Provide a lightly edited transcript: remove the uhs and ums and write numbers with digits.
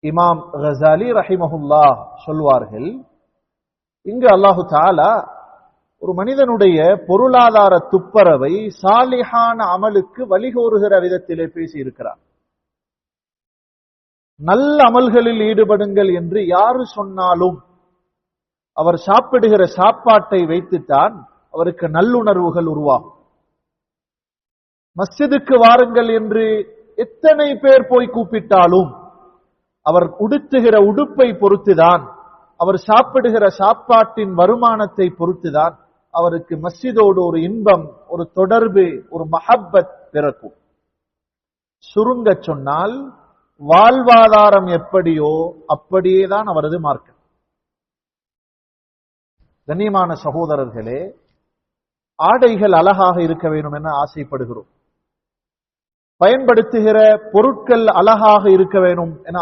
இமாம் கஸாலி ரஹிமஹுல்லாஹ் சொல்வார்கள், இங்கு அல்லாஹு தஆலா ஒரு மனிதனுடைய பொருளாதார துப்பரவை சாலிஹான அமலுக்கு வழிகோருகிற விதத்திலே பேசி இருக்கிறார். நல்ல அமல்களில் ஈடுபடுங்கள் என்று யாரு சொன்னாலும் அவர் சாப்பிடுகிற சாப்பாட்டை வைத்துத்தான் அவருக்கு நல்லுணர்வுகள் உருவாகும். மஸ்ஜிதுக்கு வாருங்கள் என்று எத்தனை பேர் போய் கூப்பிட்டாலும் அவர் உடுத்துகிற உடுப்பை பொறுத்துதான், அவர் சாப்பிடுகிற சாப்பாட்டின் வருமானத்தை பொறுத்துதான் அவருக்கு மஸ்ஜிதோடு ஒரு இன்பம், ஒரு தொடர்பு, ஒரு மஹப்பத் பிறக்கும். சுருங்க சொன்னால் வாழ்வாதாரம் எப்படியோ அப்படியேதான் அவரது மார்க்கம். கண்ணியமான சகோதரர்களே, ஆடைகள் அழகாக இருக்க வேண்டும் என ஆசைப்படுகிறோம். பயன்படுத்துகிற பொருட்கள் அழகாக இருக்க வேண்டும் என